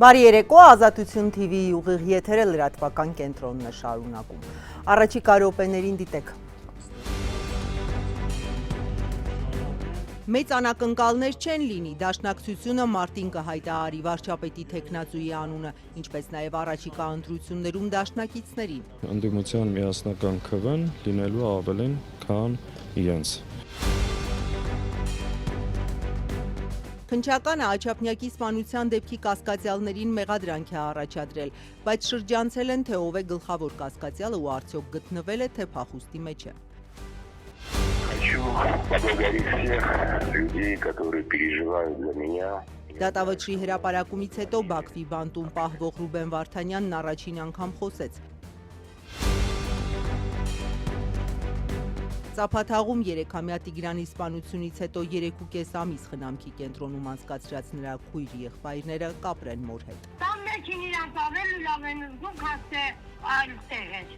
Բարի երեկո, Ազատություն TV-ի ուղիղ եթերը լրատվական կենտրոնն է շարունակում։ Առաջիկա րոպեներին դիտեք։ Մեծ անակնկալներ չեն լինի, Դաշնակցությունը մարտին կհայտարարի վարչապետի թեկնածուի անունը, ինչպես նաև առաջիկա ընտրություններում դաշնակիցներին։ Ընդդիմության միասնական քվեն լինելու ավելին, քան իրենց։ Քննչականը Աչափնյակի սպանության դեպքի կասկածյալներին մեղադրանք է առաջադրել, բայց շրջանցել են, թե ով է գլխավոր կասկածյալը ու արդյոք գտնվել է, թե փախուստի մեջ է։ Хочу поблагодарить всех людей, которые переживают за меня. Դատավճռի հրապարակումից հետո Բաքվի բանտում պահվող Ռուբեն Վարդանյանն առաջին անգամ խոսեց։ Ծափաթաղում 3-ամյա Տիգրանի սպանությունից հետո 3.5 ամիս խնամքի կենտրոնում անցկացրած նրա քույր եղբայրները կապրեն մոր հետ։ Տան մեջին իրանց ավել լավ են զգում, քան թե այլ տեղեր։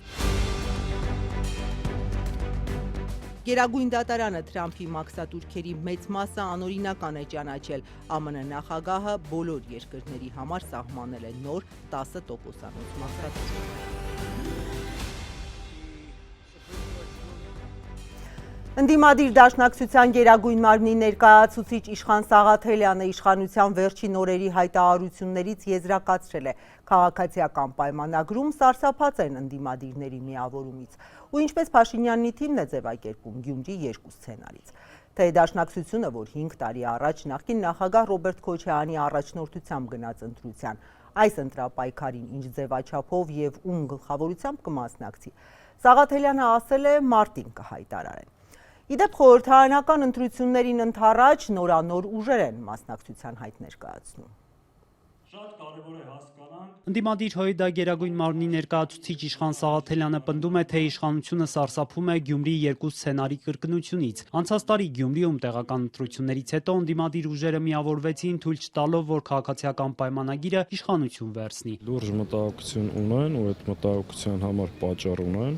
Գերագույն դատարանը Թրամփի մաքսատուրքերի մեծ մասը անօրինական է ճանաչել։ ԱՄՆ նախագահը բոլոր երկրների համար սահմանել է նոր 10% մաքսատուր։ Ընդդիմադիր դաշնակցության գերագույն մարմնի ներկայացուցիչ Իշխան Սաղաթելյանը իշխանության վերջին օրերի հայտարարություններից եզրակացրել է քաղաքացիական պայմանագրում սարսափած են ընդդիմադիրների միավորումից ու ինչպես Փաշինյանի թիմն է ձևակերպում Գյումրի 2 սցենարից։ Թե դաշնակցությունը, որ 5 տարի առաջ նախկին նախագահ Ռոբերտ Քոչարյանի առաջնորդությամբ գնաց ընտրության, այս ընտրապայքարին ինչ ձևաչափով եւ ում գլխավորությամբ կմասնակցի, Սաղաթելյանը ասել է մարտին կհայտարարեն։ Իդեպ խորհրդարանական ընտրություններին ընդառաջ նորանոր ուժեր են մասնակցության հայտ ներկայացնում։ Շատ կարևոր է հասկանանք։ Ընդդիմադիր ՀՅԴ գերագույն մարմնի ներկայացուցիչ Իշխան Սաղաթելյանը պնդում է, թե իշխանությունը սարսափում է Գյումրի 2 սցենարի կրկնությունից։ Անցած տարի Գյումրիում տեղական ընտրություններից հետո ընդդիմադիր ուժերը միավորվեցին, թույլ չտալով, որ քաղաքացիական պայմանագիրը իշխանություն վերցնի։ Լուրջ մտահոգություն ունեն ու այդ մտահոգության համար պատճառ ունեն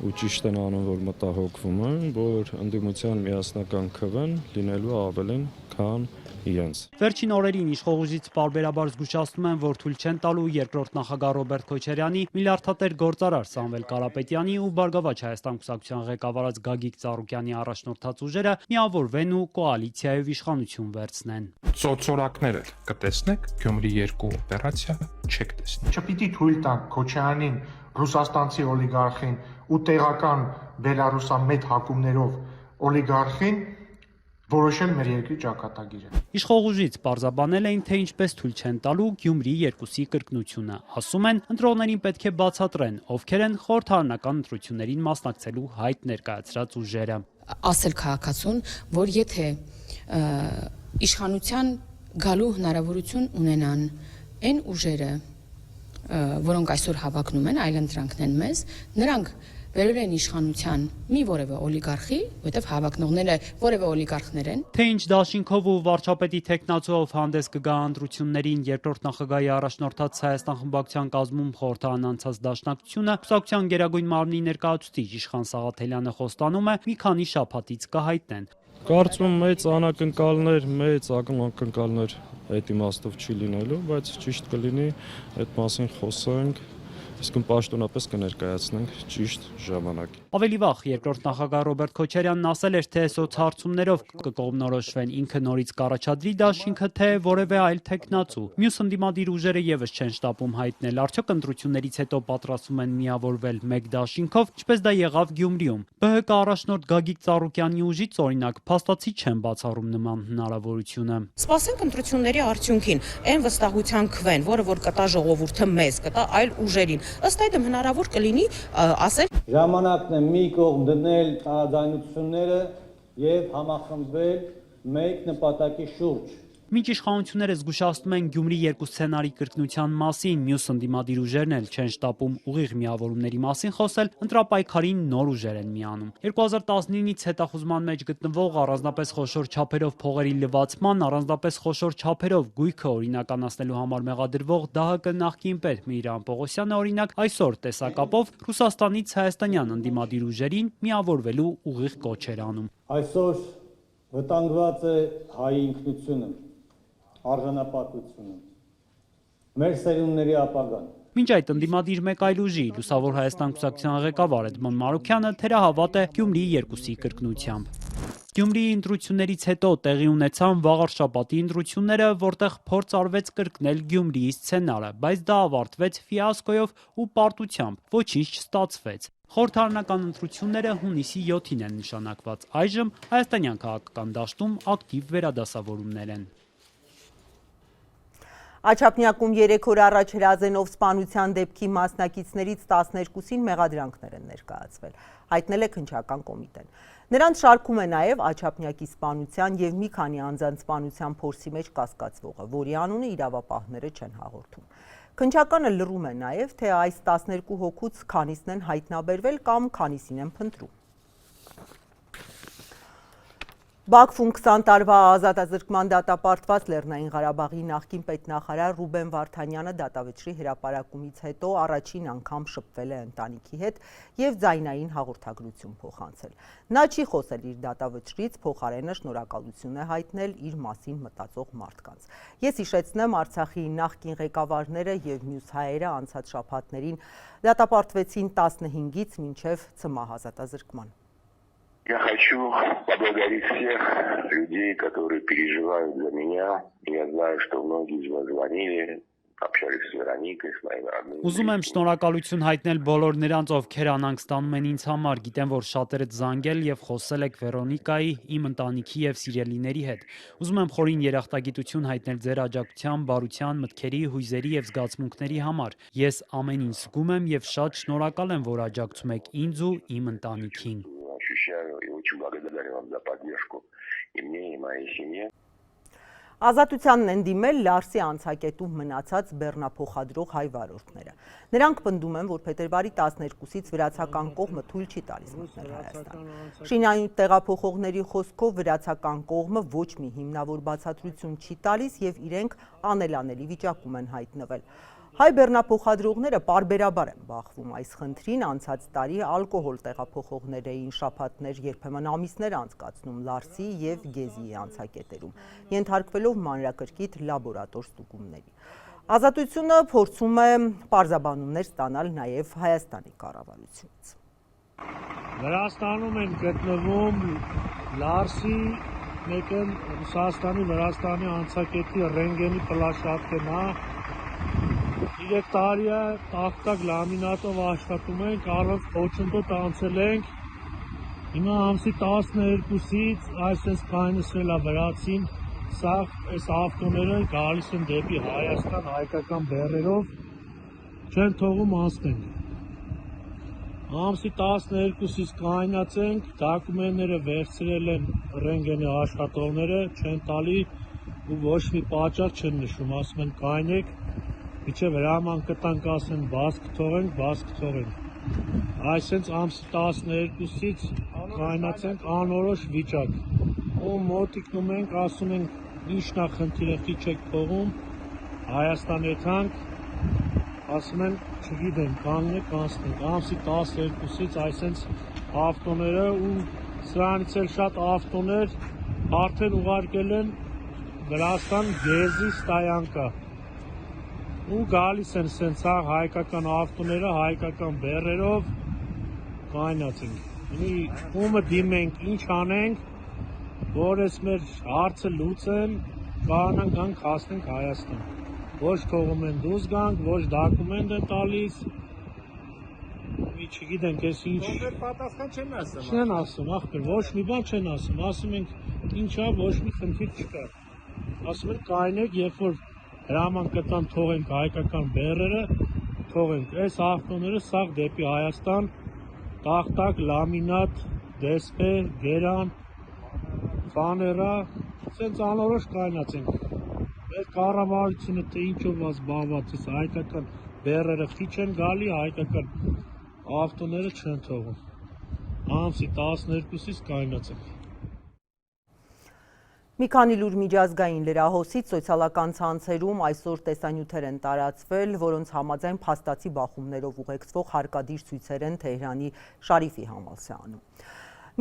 ու ճիշտ են անում, որ մտահոգվում են, որ ընդդիմության միասնական քվեն լինելու ավելին, քան իրենց։ Վերջին օրերին իշխողուժից պարբերաբար զգուշացնում են, որ թույլ չեն տալու երկրորդ նախագահ Ռոբերտ Քոչարյանի, միլիարդատեր գործարար Սամվել Կարապետյանի ու Բարգավաճ Հայաստան կուսակցության ղեկավարած Գագիկ Ծառուկյանի առաջնորդած ուժերը միավորվեն ու կոալիցիայով իշխանություն վերցնեն։ Ծոցորակներ էլ կտեսնեք, Գյումրի 2 օպերացիա չեք տեսնի։ Չպիտի թույլ տանք Քոչարյանին, ռուսաստանցի օլիգարխին ու տեղական բելարուսամետ հակումներով օլիգարխին որոշել մեր երկրի ճակատագիրը։ Իշխողուժից պարզաբանել էին, թե ինչպես թույլ չեն տալու Գյումրի 2-ի կրկնությունը։ Ասում են, ընտրողներին պետք է բացատրեն, ովքեր են խորհրդարանական ընտրություններին մասնակցելու հայտ ներկայացրած ուժերը։ Ասել քաղաքացուն, որ եթե իշխանության գալու հնարավորություն ունենան այն ուժերը, որոնք այսօր հավակնում են, այլ ընտրանքն են մեզ, նրանք վերել են իշխանության մի որևէ օլիգարխի, որտեղ հավակնողները որևէ օլիգարխներ են։ Թե ինչ դաշինքով ու վարչապետի թեկնածուով հանդես կգա ընտրություններին երկրորդ նախագահի առաջնորդած Հայաստան խմբակցության կազմում խորհրդարան անցած դաշնակցությունը, կուսակցության գերագույն մարմնի ներկայացուցիչ Իշխան Սաղաթելյանը խոստանում է, մի քանի շաբաթից կհայտնեն։ Կարծում մեծ անակնկալներ այդ իմաստով չի լինելու, բայց ճիշտ կլինի այդ մասին խոսենք, իսկ պաշտոնապես կներկայացնենք ճիշտ ժամանակ։ Ավելի վաղ երկրորդ նախագահ Ռոբերտ Քոչարյանն ասել էր, թե սոցհարցումներով կկողմնորոշվեն ինքը նորից կառաջադրի դաշինքը, թե որևէ այլ թեկնածու։ Մյուս ընդդիմադիր ուժերը եւս չեն շտապում հայտնել, արդյոք ընտրություններից հետո պատրաստվում են միավորվել մեկ դաշինքով, ինչպես դա եղավ Գյումրիում։ ԲՀԿ առաջնորդ Գագիկ Ծառուկյանի ուժից օրինակ փաստացի չեն բացառում նման հնարավորությունը։ Սպասենք ընտրությունների արդյունքին, այն վստահության քվեն, որը որ կտա ժողովուրդը մեզ, կտա այլ ուժերին։ Ըստ այդմ հնարավոր կլինի ասել ժամանակն է մի կողմ դնել տարաձայնությունները եւ համախմբվել մեկ նպատակի շուրջ։ Մինչ իշխանությունները զգուշացնում են Գյումրի 2 սցենարի կրկնության մասին, մյուս ընդդիմադիր ուժերն էլ չեն շտապում ուղիղ միավորումների մասին խոսել, ընտրապայքարին նոր ուժեր են միանում։ 2019-ից հետախուզման մեջ գտնվող առանձնապես խոշոր չափերով փողերի լվացման, առանձնապես խոշոր չափերով գույքը օրինականացնելու համար մեղադրվող ԴՀԿ նախկին պետ Միրան Պողոսյանը օրինակ այսօր տեսակապով Ռուսաստանից հայաստանյան ընդդիմադիր ուժերին միավորվելու ուղիղ կոչ էր անում։ Այսօր վտանգված է հայ ինքնությունը, արժանապատվությունը, մեր սերունդների ապագան։ Մինչ այդ ընդդիմադիր մեկ այլ ուժի Լուսավոր Հայաստան կուսակցության ղեկավար Էդմոն Մարուքյանը թերահավատ է Գյումրիի 2-ի կրկնությամբ։ Գյումրիի ընտրություններից հետո տեղի ունեցան վաղարշաբաթի ընտրությունները, որտեղ փորձ արվեց կրկնել Գյումրիի սցենարը, բայց դա ավարտվեց ֆիասկոյով ու պարտությամբ, ոչինչ չստացվեց։ Խորհրդարանական ընտրությունները հունիսի 7-ին են նշանակված։ Այժմ հայաստանյան քաղաքական դաշտում ակտիվ վերադասավորումներ են։ Աչափնյակում 3 օր առաջ Հրազենով սպանության դեպքի մասնակիցներից 12-ին մեղադրանքներ են ներկայացվել, հայտնել է քննչական կոմիտեն։ Նրանց շարքում է նաև Աչափնյակի սպանության և մի քանի անձանց սպանության փորձի մեջ կասկածվողը, որի անունը իրավապահները չեն հաղորդում։ Քննչականը լռում է նաև, թե այս 12 հոգուց քանիսն են հայտնաբերվել կամ քանիսին են փնտրում։ Բաքվում 20 տարվա ազատազրկման դատապարտված Լեռնային Ղարաբաղի նախկին պետնախարար Ռուբեն Վարդանյանը դատավճռի հրապարակումից հետո առաջին անգամ շփվել է ընտանիքի հետ և ձայնային հաղորդագրություն փոխանցել։ Նա չի խոսել իր դատավճռից, փոխարենը շնորհակալություն է հայտնել իր մասին մտածող մարդկանց։ Ես հիշեցնեմ, Արցախի նախկին ղեկավարները և մյուս հայերը անցած շաբաթներին դատապարտվեցին 15-ից մինչև ցմահ ազատազրկման։ Я хочу поблагодарить всех людей, которые переживают за меня. Я знаю, что многие из вас звонили, общались с Вероникой, с моими родными. Ուզում եմ շնորհակալություն հայտնել բոլոր նրանց, ովքեր անհանգ ստանում են ինձ համար։ Գիտեմ, որ շատերդ զանգել եւ խոսել եք Վերոնիկայի, իմ ընտանիքի եւ սիրելիների հետ։ Ուզում եմ խորին երախտագիտություն հայտնել ձեր աջակցության, բարության, մտքերի, հույզերի եւ զգացմունքների համար։ Ես ամեն ինչ զգում եմ եւ շատ շնորհակալ եմ, որ աջակցում եք ինձ ու իմ ընտանիքին։ Ощущаю и очень благодарен вам за поддержку и мне, и моей семье. Ազատությանն են դիմել Լարսի անցակետում մնացած բեռնափոխադրող հայ վարորդները։ Նրանք պնդում են, որ փետրվարի 12-ից վրացական կողմը թույլ չի տալիս մտնել Հայաստան։ Շինարարություն տեղափոխողների խոսքով վրացական կողմը ոչ մի հիմնավոր բացատրություն չի տալիս եւ իրենք անելանելի վիճակում են հայտնվել։ Հայ բեռնափոխադրողները պարբերաբար են բախվում այս խնդրին, անցած տարի ալկոհոլ տեղափոխողներ էին շաբաթներ, երբեմն ամիսներ անցկացնում Լարսի եւ Գեզիի անցակետերում, ենթարկվելով մանրակրկիտ լաբորատոր ստուգումների։ Ազատությունը փորձում է պարզաբանումներ ստանալ նաև Հայաստանի կառավարությունից։ Վրաստանում են գտնվում Լարսի, մեկն Ռուսաստանի, Վրաստանի անցակետի ռենտգենի պլաշատկենա 3 տարի է տախտակ լամինատով աշխատում ենք, առանց խոչընդոտ անցել ենք։ Հիմա ամսի 12-ից այսպես կայնսվել է վրացին, սաղ այս ավտոները գալիս են դեպի Հայաստան հայկական բեռերով, չեն թողում անցնենք։ Ամսի 12-ից կայնացենք, դոկումենտները վերցրել են ռենտգենի աշխատողները, չեն տալի ու ոչ մի պատճառ չեն նշում, ասում են կայնեք, Միջև հրաման կտանք ասեն բաց կթողենք։ Այսենց ամսի 12-ից կայնացենք անորոշ վիճակ։ Ու մոտիկնում ենք, ասում ենք ինչն է խնդիրը, խի չեք թողում, Հայաստան եթանք, ասում են չգիտեմ, կանգնեք, անցնենք։ Ամսի 12-ից այսենց ավտոները ու սրանից էլ շատ ավտոներ արդեն ուղարկել են Վրաստան Գեզի ստայանկա։ Ու գալիս են սենց հայկական ավտոները, հայկական բեռերով կայնացենք։ Ումը դիմենք, ինչ անենք, որ ես մեր հարցը լուծեն, կարողանանք գանք հասնենք Հայաստան։ Ոչ թողում են դուրս գանք, ոչ դոկումենտ են տալիս։ Չգիտենք, ես ինչ։ Կոնկրետ պատասխան չեն ասում։ Չեն ասում, ախպեր, ոչ մի բան չեն ասում, ասում ենք, ինչա, ոչ մի խնդիր չկա։ Ասում են կայնեք, երբ որ հրաման կտան թողենք հայկական բեռերը, թողենք այս ավտոները սաղ դեպի Հայաստան, տախտակ, լամինատ, դեսպե, գերան, ֆաներա, սենց անորոշ կայնացենք։ Մեր կառավարությունը թե ինչով զբաղված է, հայկական բեռերը խի չեն գալի, հայկական ավտոները չեն թողում։ Ամսի 12-ից կայնացենք։ Մի քանի լուր միջազգային լրահոսից սոցիալական ցանցերում այսօր տեսանյութեր են տարածվել, որոնց համաձայն փաստացի բախումներով ուղեկցվող հարկադիր ցույցեր են Թեհրանի Շարիֆի համալսարանում։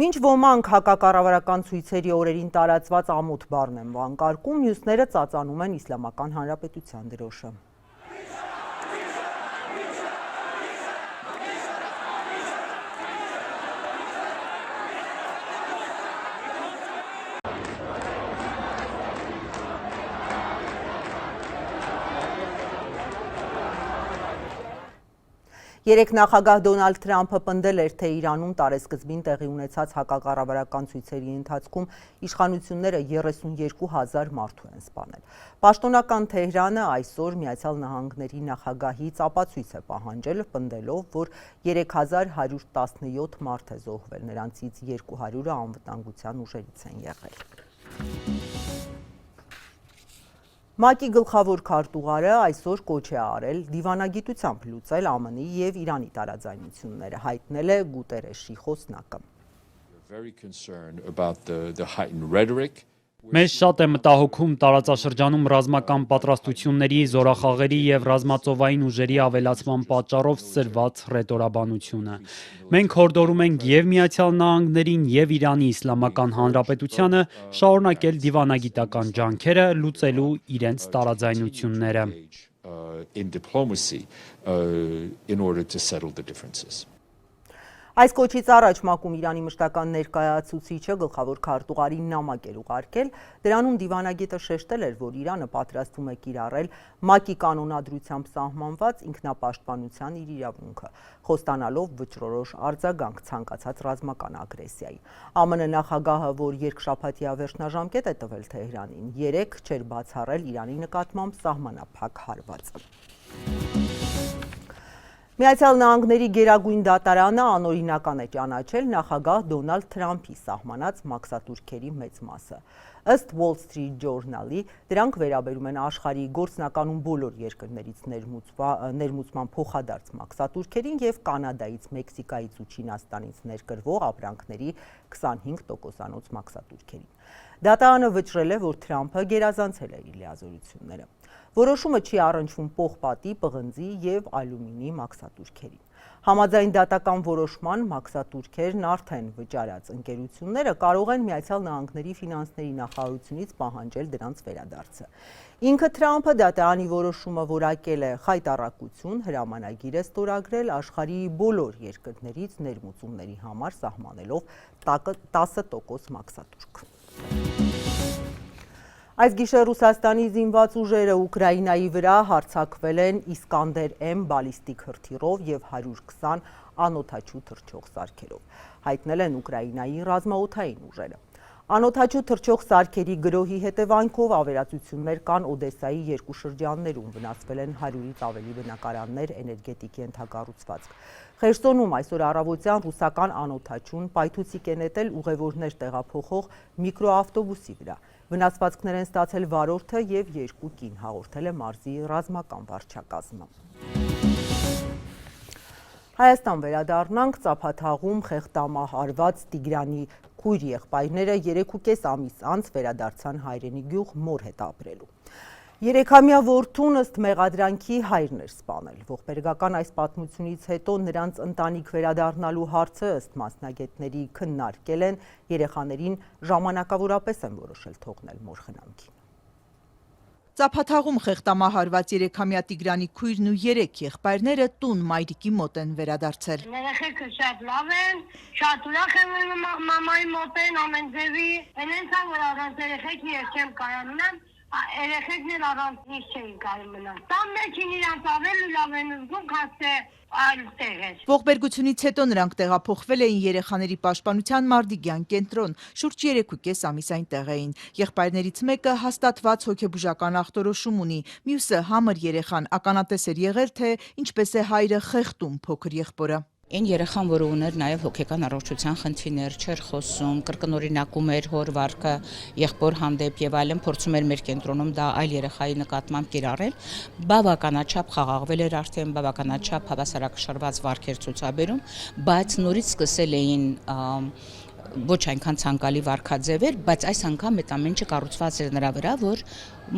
Մինչ ոմանք հակակառավարական ցույցերի օրերին տարածված ամոթ բառն են վանկարկում, մյուսները ծածանում են Իսլամական Հանրապետության դրոշը։ Երեկ նախագահ Դոնալդ Թրամփը պնդել էր, թե Իրանում տարեսկզբին տեղի ունեցած հակակառավարական ցույցերի ընթացքում իշխանությունները 32,000 մարդու են սպանել։ Պաշտոնական Թեհրանը այսօր Միացյալ Նահանգների նախագահից ապացույց է պահանջել, պնդելով, որ 3117 մարդ է զոհվել, նրանցից 200-ը անվտանգության ուժերից են եղել։ ՄԱԿ-ի գլխավոր քարտուղարը այսօր կոչ է արել դիվանագիտությամբ լուծել ԱՄՆ-ի եւ Իրանի տարաձայնությունները, հայտնել է Գուտերեշի խոսնակը։ Մեզ շատ է մտահոգում տարածաշրջանում ռազմական պատրաստությունների, զորախաղերի եւ ռազմածովային ուժերի ավելացման պատճառով սրված ռետորաբանությունը։ Մենք հորդորում ենք եւ Միացյալ Նահանգներին եւ Իրանի Իսլամական Հանրապետությանը շարունակել դիվանագիտական ջանքերը լուծելու իրենց տարաձայնությունները։ Այս կոչից առաջ ՄԱԿ-ում Իրանի մշտական ներկայացուցիչը գլխավոր քարտուղարին նամակ էր ուղարկել, դրանում դիվանագետը շեշտել էր, որ Իրանը պատրաստվում է կիրառել ՄԱԿ-ի կանոնադրությամբ սահմանված ինքնապաշտպանության իր իրավունքը, խոստանալով վճռորոշ արձագանք ցանկացած ռազմական ագրեսիայի։ ԱՄՆ նախագահը, որ երկշաբաթյա վերջնաժամկետ է տվել Թեհրանին, երեկ չէր բացառել Իրանի նկատմամբ սահմանափակ հարվածը։ Միացյալ Նահանգների գերագույն դատարանը անօրինական է ճանաչել նախագահ Դոնալդ Թրամփի սահմանած մաքսատուրքերի մեծ մասը։ Ըստ Wall Street Journal-ի, դրանք վերաբերում են աշխարհի գործնականում բոլոր երկրներից ներմուծման փոխադարձ մաքսատուրքերին եւ Կանադայից, Մեքսիկայից ու Չինաստանից ներկրվող ապրանքների 25%-անոց մաքսատուրքերին։ Դատարանը վճռել է, որ Թրամփը գերազանցել է իր լիազորությունները։ Որոշումը չի առնչվում պողպատի, պղնձի եւ ալյումինի մաքսատուրքերին։ Համաձայն դատական որոշման մաքսատուրքերն արդեն վճարած ընկերությունները կարող են Միացյալ Նահանգների ֆինանսների նախարարությունից պահանջել դրանց վերադարձը։ Ինքը Թրամփը դատարանի որոշումը որակել է խայտառակություն, հրամանագիր է ստորագրել աշխարհի բոլոր երկրներից ներմուծումների համար սահմանելով 10% մաքսատուրք։ Այս գիշեր Ռուսաստանի զինված ուժերը Ուկրաինայի վրա հարձակվել են Իսկանդեր-M բալիստիկ հրթիռով եւ 120 անօդաչու թռչող սարքերով, հայտնել են Ուկրաինայի ռազմաօդային ուժերը։ Անօդաչու թռչող սարքերի գրոհի հետևանքով ավերածություններ կան Օդեսայի երկու շրջաններում, վնասվել են 100-ից ավելի բնակարաններ, էներգետիկ ենթակառուցվածք։ Խերսոնում այսօր առավոտյան ռուսական անօդաչուն պայթուցիկ է նետել ուղևորներ տեղափոխող միկրոավտոբուսի վրա։ Վնասվածքներ են ստացել վարորդը եւ 2 կին, հաղորդել է մարզի ռազմական վարչակազմը։ Հայաստան վերադառնանք, Ծափաթաղում խեղդամահարված Տիգրանի քույր եղբայրները 3.5 ամիս անց վերադարձան հայրենի գյուղ մոր հետ ապրելու։ 3-ամյա որդուն ըստ մեղադրանքի հայրն էր սպանել։ Ողբերգական այս պատմությունից հետո նրանց ընտանիք վերադառնալու հարցը ըստ մասնագետների քննարկել են, երեխաներին ժամանակավորապես են որոշել թողնել մոր խնամքին։ Ծափաթաղում խեղդամահարված 3-ամյա Տիգրանի քույրն ու 3 եղբայրները տուն մայրիկի մոտ են վերադարձել։ Երեխեքը շատ լավ են, շատ ուրախ եմ մամայի մոտ են ամեն ձևի, հենց որ առանց երեխեքի ես չեմ կարողանում եմ, երեխեքն էլ առանց ինձ չէին կարող մնալ։ Տան մեջին իրանց ավելի լավ են զգում, քան թե այլ տեղեր։ Ողբերգությունից հետո նրանք տեղափոխվել էին երեխաների պաշտպանության Մարդիգյան կենտրոն, շուրջ 3.5 ամիս այնտեղ էին։ Եղբայրներից մեկը հաստատված հոգեբուժական ախտորոշում ունի, մյուսը համր երեխան ականատես էր եղել, թե ինչպես է հայրը խեղդում փոքր եղբորը։ Այն երեխան, որը ուներ նաև հոգեկան առողջության խնդիրներ, չէր խոսում, կրկնօրինակում էր հոր վարքը, եղբոր հանդեպ եւ այլն, փորձում էր մեր կենտրոնում դա այլ երեխայի նկատմամբ կիրառել, բավականաչափ խաղաղվել էր արդեն, բավականաչափ հավասարակշռված վարքեր ցուցաբերում, բայց նորից սկսել էին ոչ այնքան ցանկալի վարքաձևեր, բայց այս անգամ այդ ամենը կառուցված էր նրա վրա, որ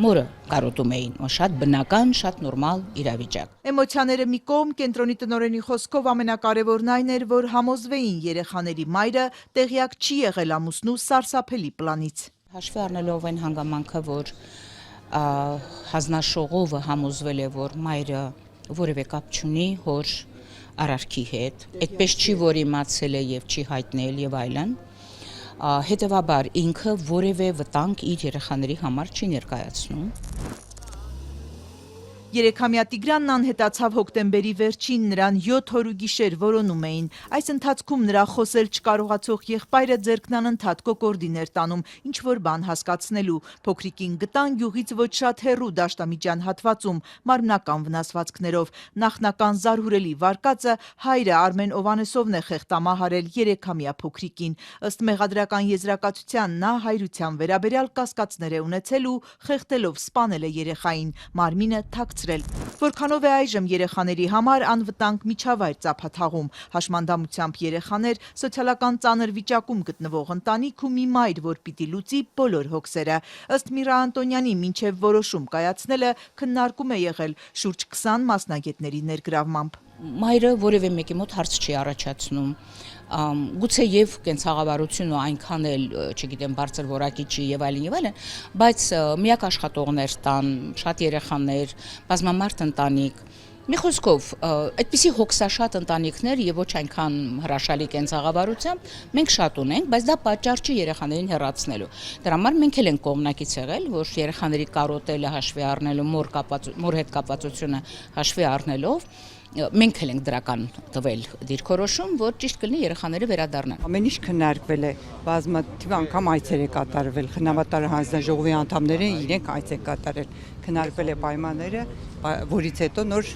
մորը կարոտում էին, շատ բնական, շատ նորմալ իրավիճակ։ Էմոցիաները մի կողմ, կենտրոնի տնօրենի խոսքով ամենակարևորն այն էր, որ համոզվեին երեխաների մայրը տեղյակ չի եղել ամուսնու սարսափելի պլանից։ Հաշվի առնելով այն հանգամանքը, որ հանձնաշողովը համոզվել է, որ մայրը որևէ կապ չունի հոր արարքի հետ, այդպես չի, որ իմացել է եւ չի հայտնել եւ այլն, հետեւաբար ինքը որևէ վտանգ իր երեխաների համար չի ներկայացնում։ 3-ամյա Տիգրանն անհետացավ հոկտեմբերի վերջին, նրան 7 օր ու գիշեր որոնում էին։ Այս ընթացքում նրա խոսել չկարողացող եղբայրը ձեռքն անընդհատ կոկորդին էր տանում, ինչ որ բան հասկացնելու։ Փոքրիկին գտան գյուղից ոչ շատ հեռու դաշտամիջյան հատվածում մարմնական վնասվածքներով։ Նախնական զարհուրելի վարկածը հայրը Արմեն Օվանեսովն է խեղդամահարել 3-ամյա փոքրիկին։ Ըստ մեղադրական եզրակացության նա հայրության վերաբերյալ կասկածներ է ունեցել ու խեղդելով սպանել է երեխային, մարմինը թաքցրել։ Որքանով է այժմ երեխաների համար անվտանգ միջավայր Ծափաթաղում։ Հաշմանդամությամբ երեխաներ, սոցիալական ծանր վիճակում գտնվող ընտանիք ու մի մայր, որ պիտի լուծի բոլոր հոգսերը։ Ըստ Միրա Անտոնյանի մինչև որոշում կայացնելը քննարկում է եղել շուրջ 20 մասնագետների ներգրավմամբ։ Մայրը որևէ մեկի մոտ հարց չի առաջացնում, գուցե եւ կենցաղավարությունը այնքան էլ, չգիտեմ, բարձր որակի չի եւ այլն, բայց միակ աշխատողներ տան, շատ երեխաներ, բազմամարդ ընտանիք։ Մի խոսքով, այդպիսի հոգսաշատ ընտանիքներ եւ ոչ այնքան հրաշալի կենցաղավարությամբ մենք շատ ունենք, բայց դա պատճառ չի երեխաներին հեռացնելու։ Դրա համար մենք էլ ենք կողմնակից եղել, որ երեխաների կարոտելը հաշվի առնելու, մոր հետ կապվածությունը հաշվի առնելով մենք էլ ենք դրական տվել դիրքորոշում, որ ճիշտ կլինի երեխաները վերադառնան։ Ամեն ինչ քննարկվել է, բազմաթիվ անգամ այցեր է կատարվել, խնամատար հանձնաժողովի անդամները իրենք այց են կատարել, քննարկվել է պայմանները, որից հետո նոր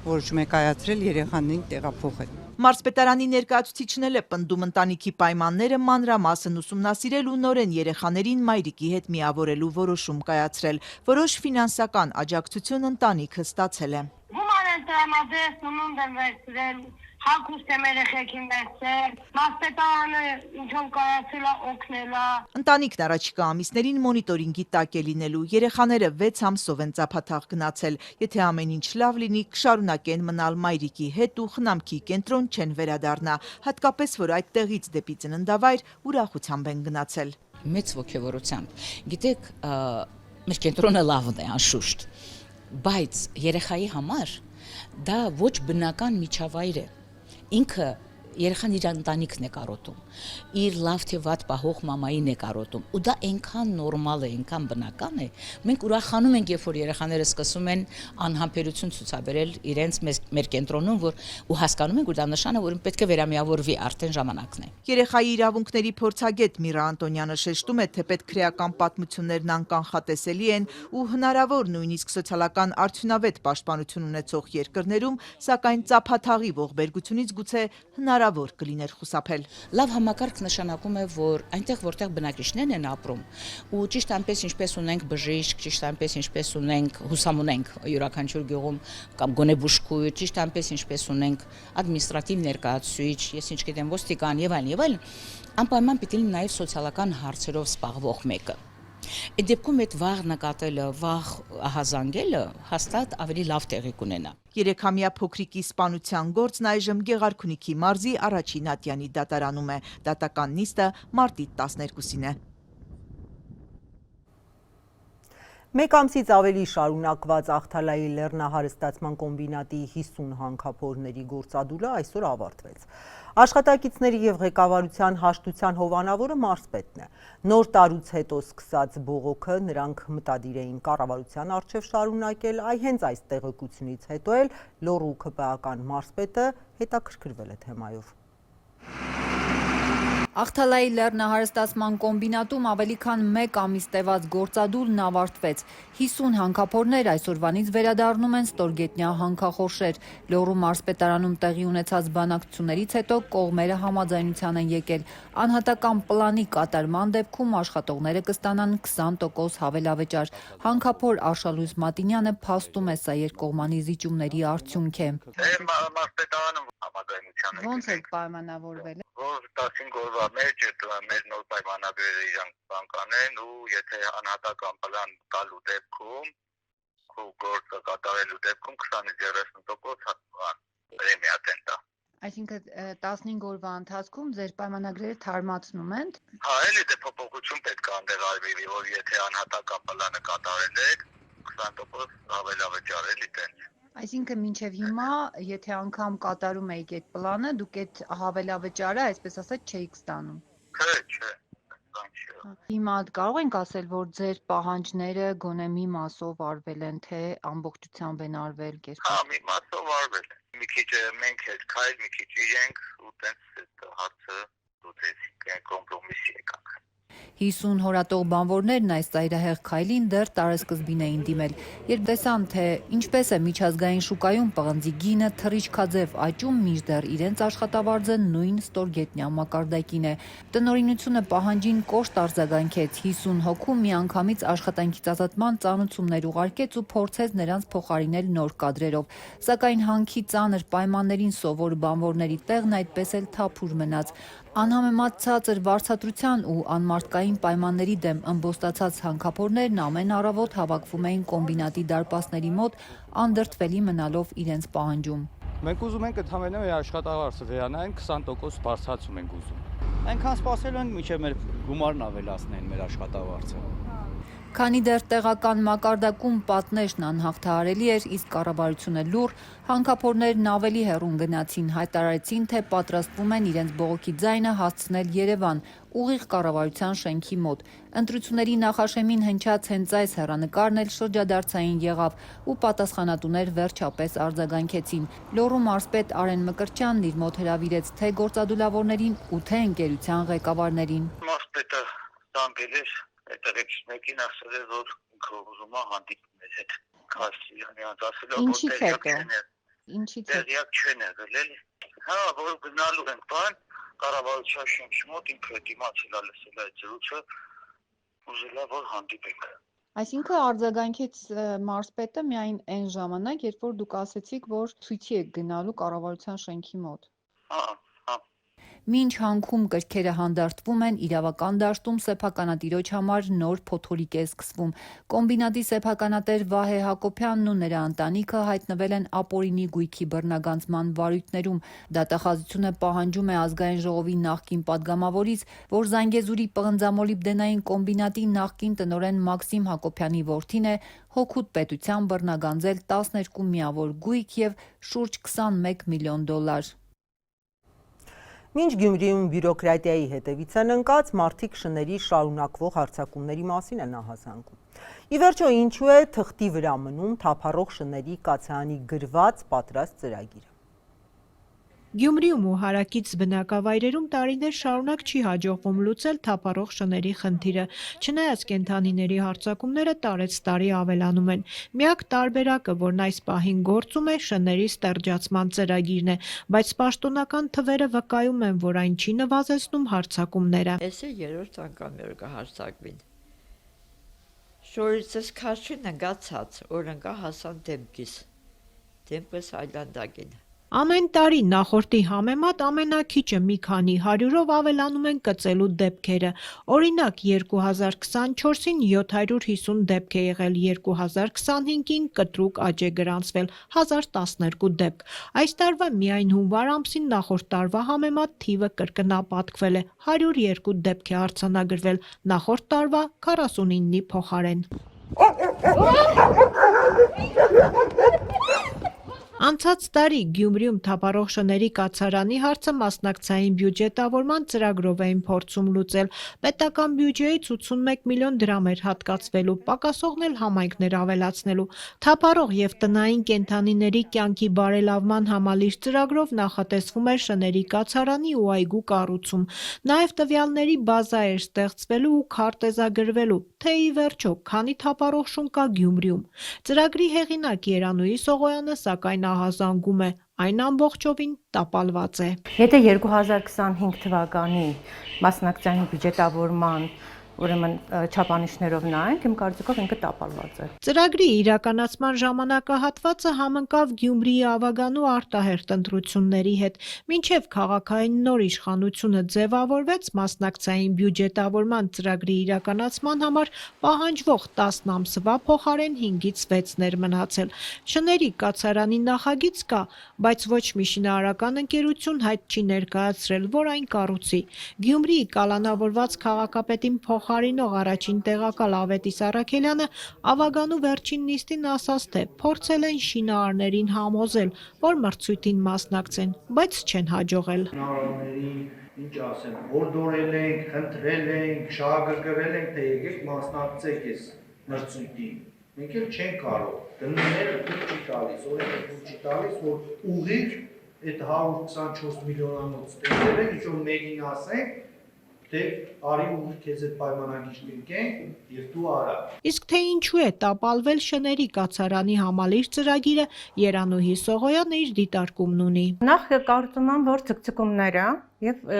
որոշում է կայացրել երեխաներին տեղափոխել։ Մարզպետարանի ներկայացուցիչն էլ է պնդում ընտանիքի պայմանները մանրամասն ուսումնասիրել ու նորեն երեխաներին մայրիկի հետ միավորելու որոշում կայացրել։ Որոշ ֆինանսական աջակցություն ընտանիքը ստացել է։ Գումար են տրամադրել, սնունդ են վերցրել, հագուստ եմ երեխեքին վերցրել, մարզպետարանը ինչով կարացել է օգնել է։ Ընտանիքն առաջիկա ամիսներին մոնիտորինգի տակ է լինելու։ Երեխաները 6 ամսով են Ծափաթաղ գնացել։ Եթե ամեն ինչ լավ լինի, կշարունակեն մնալ մայրիկի հետ ու խնամքի կենտրոն չեն վերադառնա, հատկապես որ այդտեղից դեպի ծննդավայր ուրախությամբ են գնացել։ Մեծ ոգևորությամբ։ Գիտեք, մեր կենտրոնը լավն է, անշուշտ, բայց երեխայի համար դա ոչ բնական միջավայր է։ Ինքը երեխան իր ընտանիքն է կարոտում, իր լավ թե վատ պահող մամային է կարոտում, ու դա այնքան նորմալ է, այնքան բնական է։ Մենք ուրախանում ենք, երբ որ երեխաները սկսում են անհամբերություն ցուցաբերել իրենց մեր կենտրոնում, ու հասկանում ենք, որ դա նշան է, որ պետք է վերամիավորվի, արդեն ժամանակն է։ Երեխայի իրավունքների փորձագետ Միրա Անտոնյանը շեշտում է, թե պետքրեական պատմություններն անկանխատեսելի են ու հնարավոր նույնիսկ սոցիալական արդյունավետ պաշտպանություն ունեցող երկրներում, սակայն Ծափաթաղի ողբերգությունից գուցե հնարավոր կլիներ խուսափել։ Լավ համակարգ նշանակում է, որ այնտեղ, որտեղ բնակիչներն են ապրում, ու ճիշտ այնպես ինչպես ունենք բժիշկ, ճիշտ այնպես ինչպես ունենք հուսամ ունենք յուրաքանչյուր գյուղում կամ գոնե բուժքույր, ճիշտ այնպես ինչպես ունենք ադմինիստրատիվ ներկայացուցիչ, ես ինչ գիտեմ, ոստիկան եւ այլն, անպայման պիտի լինի նաեւ սոցիալական հարցերով զբաղվող մեկը։ Այդ դեպքում այդ վաղ նկատելը, վաղ ահազանգելը հաստատ ավելի լավ տեղի կունենա։ 3-ամյա փոքրիկի սպանության գործն այժմ Գեղարքունիքի մարզի առաջին ատյանի դատարանում է։ Դատական նիստը մարտի 12-ին է։ Մեկ ամսից ավելի շարունակված Ախթալայի լեռնահարստացման կոմբինատի 50 հանքափորների գործադուլը այսօր ավարտվեց։ Աշխատակիցների եւ ղեկավարության հաշտության հովանավորը մարզպետն է։ Նոր տարուց հետո սկսած բողոքը նրանք մտադիր էին կառավարության առջև շարունակել, հենց այս տեղեկությունից հետո էլ Լոռու ՔՊԱ-ական մարզպետը հետաքրքրվել է թեմայով։ Ախթալայի լեռնահարստացման կոմբինատում ավելի քան 1 ամիս տևած գործադուլն ավարտվեց։ 50 հանքափորներ այսօրվանից վերադառնում են ստորգետնյա հանքախորշեր։ Լոռու մարզպետարանում տեղի ունեցած բանակցություններից հետո կողմերը համաձայնության են եկել։ Անհատական պլանի կատարման դեպքում աշխատողները կստանան 20% հավելավճար։ Հանքափոր Արշալույս Մատինյանը փաստում է, սա երկկողմանի զիջումների արդյունք է։ Մարզպետարանում համաձայնության Ոնց է պայմանավորվել։ Որ 15 օրվա մեջ մեր նոր պայմանագրերը իրանք բանկանեն ու եթե անհատական պլան տալու դեպքում ու գործը կատարելու դեպքում 20-30% պրեմիա տեն տա։ Այսինքն 15 օրվա ընթացքում ձեր պայմանագրերը թարմացնում են։ Հա, էլի դե փոփոխություն պետք է այնտեղ արվի, որ եթե անհատական պլանը կատարել եք 20% հավելավճար էլի տենց։ Այսինքն մինչև հիմա, եթե անգամ կատարում եք այդ պլանը, դուք այդ հավելավճարը, այսպես ասած, չէիք ստանում։ Չէ, բան չի։ Հիմա կարող ենք ասել, որ ձեր պահանջները գոնե մի մասով արվել են, թե ամբողջությամբ են արվել կերպ։ Հա, մի մասով արվել։ Մի քիչ մենք էլ քայլ, մի քիչ իրենք ու տենց այդ հարցը լուծեցինք, կոմպրոմիսի եկանք։ 50 հորատող բանվորներն այս ծայրահեղ քայլին դեռ տարեսկզբին էին դիմել, երբ տեսան, թե ինչպես է միջազգային շուկայում պղնձի գինը թռիչքաձև աճում, մինչդեռ իրենց աշխատավարձը նույն ստորգետնյա մակարդակին է։ Տնօրինությունը պահանջին կոշտ արձագանքեց, 50 հոգու միանգամից աշխատանքից ազատման ծանուցումներ ուղարկեց ու փորձեց նրանց փոխարինել նոր կադրերով, սակայն հանքի ծանր պայմաններին սովոր բանվորների տեղն այդպես էլ թափուր մնաց։ Անհամեմատ ցածր վարձատրության ու անմարդկային պայմանների դեմ ըմբոստացած հանքափորներն ամեն առավոտ հավաքվում էին կոմբինատի դարպասների մոտ, անդրդվելի մնալով իրենց պահանջում։ Մենք ուզում ենք ընդհանրապես մեր աշխատավարձը վերանային 20% բարձրացում ենք ուզում։ Այնքան սպասելու ենք, մինչև մեր գումարն ավելացնեն մեր աշխատավարձը։ Քանի դեռ տեղական մակարդակում պատնեշն անհաղթահարելի էր, իսկ կառավարությունը լուռ, հանքափորներն ավելի հեռուն գնացին, հայտարարեցին, թե պատրաստվում են իրենց բողոքի ձայնը հասցնել Երևան, ուղիղ կառավարության շենքի մոտ։ Ընտրությունների նախաշեմին հնչած հենց այս հեռանկարն էլ շրջադարձային եղավ ու պատասխանատուներ վերջապես արձագանքեցին։ Լոռու մարզպետ Արեն Մկրտչյանն իր մոտ հրավիրեց թե գործադուլավորներին ու թե ընկերության ղեկավարներին։ Մարզպետը դանգել էր այդ մեկին ասել էր, որ ուզում է հանդիպում մեր հետ։ Քաշյանի ասել որ տեղյակ չեն եղել էլի։ Հա, որ գնալու ենք բան, կառավարության շենքի մոտ ինքը դիմացել է լսել այդ զրույցը, ուզել է որ հանդիպենք։ Այսինքն արձագանքեց մարզպետը միայն այն ժամանակ, երբ որ դուք ասեցիք, որ ցույցի եք գնալու կառավարության շենքի մոտ։ Հա։ Մինչ հանքում կրքերը հանդարտվում են, իրավական դաշտում սեփականատիրոջ համար նոր փոթորիկ է սկսվում։ Կոմբինատի սեփականատեր Վահե Հակոբյանն ու նրա ընտանիքը հայտնվել են ապօրինի գույքի բռնագանձման վարույթներում։ Դատախազությունը պահանջում է ազգային ժողովի նախկին падգամավորից, որ Զանգեզուրի պղնձամոլիբդենային կոմբինատի նախկին տնօրեն Մաքսիմ Հակոբյանի որդին է հօգուտ պետության բռնագանձել 12 միավոր գույք եւ շուրջ 21 միլիոն դոլար։ Մինչ Գյումրիում բյուրոկրատիայի հետևից են ընկած, մարդիկ շների շարունակվող հարձակումների մասին են ահազանգում։ Ի վերջո ինչու է թղթի վրա մնում թափառող շների կացարանի գրված պատրաստ ծրագիրը։ Գյումրիում ու հարակից բնակավայրերում տարիներ շարունակ չի հաջողվում լուծել թափառող շների խնդիրը, չնայած կենդանիների հարձակումները տարեց տարի ավելանում են։ Միակ տարբերակը, որն այս պահին գործում է, շների ստերջացման ծրագիրն է, բայց պաշտոնական թվերը վկայում են, որ այն չի նվազեցնում հարձակումները։ Էսը երրորդ անգամ էր կհարձակվին։ Շորիցս քաշի նգացած, օրնկա հասան դեմքիս այլանդակին։ Ամեն տարի նախորդի համեմատ ամենաքիչը մի քանի հարյուրով ավելանում են կծելու դեպքերը։ Օրինակ 2024-ին 750 դեպք է եղել, 2025-ին կտրուկ աճ է գրանցվել 1012 դեպք։ Այս տարվա միայն հունվար ամսին նախորդ տարվա համեմատ թիվը կրկնապատկվել է, 102 դեպք է արձանագրվել, նախորդ տարվա 49-ի փոխարեն։ Անցած տարի Գյումրիում թափառող շների կացարանի հարցը մասնակցային բյուջետավորման ծրագրով էին փորձում լուծել։ Պետական բյուջեից 81 միլիոն դրամ էր հատկացվելու, պակասողն էլ համայնքներ ավելացնելու։ Թափառող եւ տնային կենդանիների կյանքի բարելավման համալիր ծրագրով նախատեսվում էր շների կացարանի ու այգու կառուցում։ Նաեւ տվյալների բազա էր ստեղծվելու ու քարտեզագրվելու, թե ի վերջո քանի թափառող շուն կա Գյումրիում։ Ծրագրի հեղինակ Երանուհի Սողոյանը սակայն ահազանգում է, այն ամբողջովին տապալված է։ Եթե 2025 թվականի մասնակցային բյուջետավորման ուրեմն չափանիշներով նայենք, իմ կարծիքով ինքը տապալված է։ Ծրագրի իրականացման ժամանակահատվածը համընկավ Գյումրիի Ավագանու արտահերթ ընտրությունների հետ, մինչև քաղաքային նոր իշխանությունը ձևավորվեց, մասնակցային բյուջետավորման ծրագրի իրականացման համար պահանջվող 10 ամսվա փոխարեն 5-ից 6-ն էր մնացել։ Շների կացարանի նախագիծ կա, բայց ոչ մի շինարարական ընկերություն հայտ չի ներկայացրել, որ այն կառուցի։ Գյումրիի կալանավորված քաղաքապետին փոխարինող առաջին տեղակալ Ավետիս Առաքելյանը Ավագանու վերջին նիստին ասաց, թե փորձել են շինարարներին համոզել, որ մրցույթին մասնակցեն, բայց չեն հաջողել։ Շինարարների ինչ ասեմ, որդորել ենք, խնդրել ենք, շահագրգռել ենք, թե եկեք մասնակցեք այս մրցույթին։ Մենք էլ չենք կարող, գնումները թույլ չի տալիս, օրենքը թույլ չի տալիս, որ ուղիղ այդ 124 միլիոնանոց տեքստերը ինչ-որ մեկին ասենք, թե արի ուղիղ քեզ այդ պայմանագիր կնքենք և դու արա։ Իսկ թե ինչու է տապալվել շների կացարանի համալիր ծրագիրը, Երանուհի Սողոյանը իր դիտարկումն ունի։ Նախ կարծում եմ, որ ցկցկումները եւ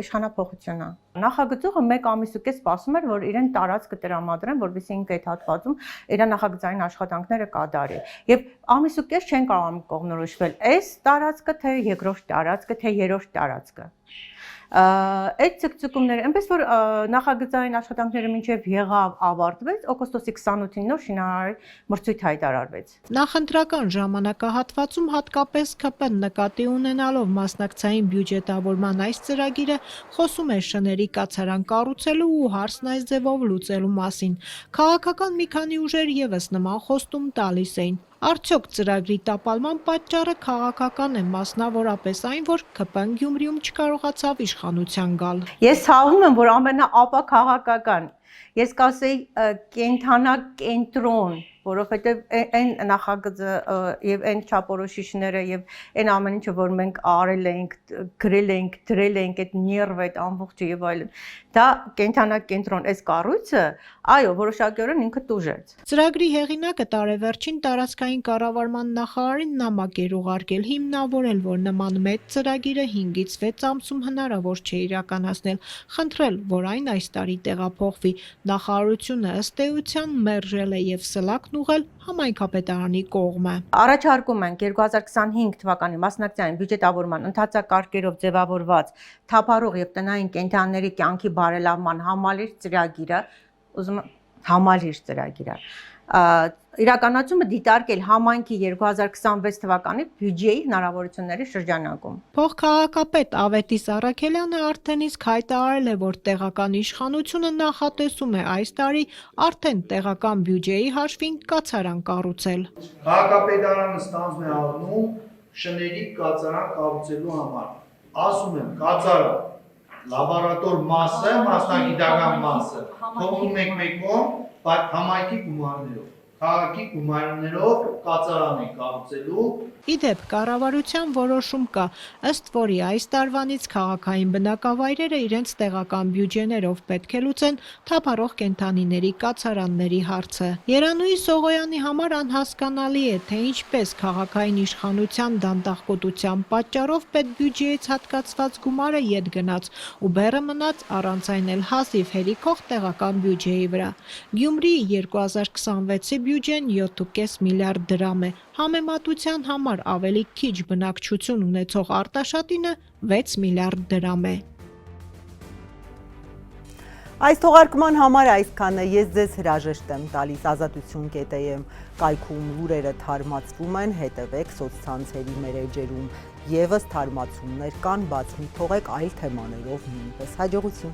իշխանափոխությունը։ Նախագծողը 1 ամիսուկես սպասում էր, որ իրեն տարածքը տրամադրեն, որովհետեւ ինքը այդ հատվածում իր նախագծային աշխատանքները կատարի։ Եվ ամիսուկես չեն կարող կողմնորոշվել այս տարածքը, թե երկրորդ տարածքը, թե երրորդ տարածքը։ Այդ ցկցկումները, այնպես որ նախագծային աշխատանքները մինչև եղավ ավարտվեց, օգոստոսի 28-ին նոր շինարարի մրցույթ հայտարարվեց։ Նախընտրական ժամանակահատվածում հատկապես ԿՊ-ն նկատի ունենալով մասնակցային բյուջետավորման այս ծրագիրը խոսում է շների կացարան կառուցելու ու հարցն այս ձևով լուծելու մասին։ Քաղաքական մի քանի ուժեր եւս նման խոստում տալիս էին։ Արդյոք ծրագրի տապալման պատճառը քաղաքական է, մասնավորապես այն, որ ԿՊ-ն Գյումրիում չկարողացավ իշխանության գալ։ Ես ցավում եմ, որ ամենաապաքաղաքական, ես կասեի կենթանա-կենտրոն, որովհետև այն նախագծը եւ այն չափորոշիչները եւ այն ամեն ինչը, որ մենք արել ենք, գրել ենք, դրել ենք, այդ ներվը, այդ ամբողջը եւ այլն, դա կենթանա-կենտրոն այս կառույցը, այո, որոշակիորեն ինքը տուժեց։ Ծրագրի հեղինակը տարեվերջին տարածքային կառավարման նախարարին նամակ էր ուղարկել հիմնավորել, որ նման մեծ ծրագիրը 5-ից 6 ամսում հնարավոր չէ իրականացնել, խնդրել, որ այն այս տարի տեղափոխվի։ Նախարարությունը ըստ էության մերժել է եւ սլակն ուղղել համայնքապետարանի կողմը։ Առաջարկում ենք 2025 թվականի մասնակցային բյուջետավորման ընթացակարգերով ձևավորված թափառող եւ տնային կենդանիների կյանքի բարելավման համալիր ծրագիրը, ուզում եմ համալիր ծրագիրը, իրականացումը դիտարկել համայնքի 2026 թվականի բյուջեի հնարավորությունների շրջանակում։ Փոխքաղաքապետ Ավետիս Առաքելյանը արդեն իսկ հայտարարել է, որ տեղական իշխանությունը նախատեսում է այս տարի արդեն տեղական բյուջեի հաշվին կացարան կառուցել։ Քաղաքապետարանը ստանձում է առնում շների կացարան կառուցելու համար։ Ասում եմ, կացարան, լաբորատոր մասը, մասնագիտական մասը, թողնում եք մեկում, բայց համայնքի գումարներով, քաղաքի գումարներով կացարան են կառուցելու։ Իդեպ կառավարության որոշում կա, ըստ որի այս տարվանից քաղաքային բնակավայրերը իրենց տեղական բյուջեներով պետք է լուծեն թափառող կենդանիների կացարանների հարցը։ Երանուհի Սողոյանի համար անհասկանալի է, թե ինչպես քաղաքային իշխանության դանդաղկոտության պատճառով պետբյուջեից հատկացված գումարը ետ գնաց ու բեռը մնաց առանց այն էլ հազիվ հերիքող տեղական բյուջեի վրա։ Գյումրիի 2026-ի բյուջեն 7.5 միլիարդ դրամ է, համեմատության համար ավելի քիչ բնակչություն ունեցող Արտաշատինը 6 միլիարդ դրամ է։ Այս թողարկման համար այսքանը, ես ձեզ հրաժեշտ եմ տալիս ազատություն.am կայքում լուրերը թարմացվում են, հետևեք սոցցանցերի մեր էջերում, ևս թարմացումներ կան, բաց մի թողեք այլ թեմաներով նույնպես։ Հաջողություն։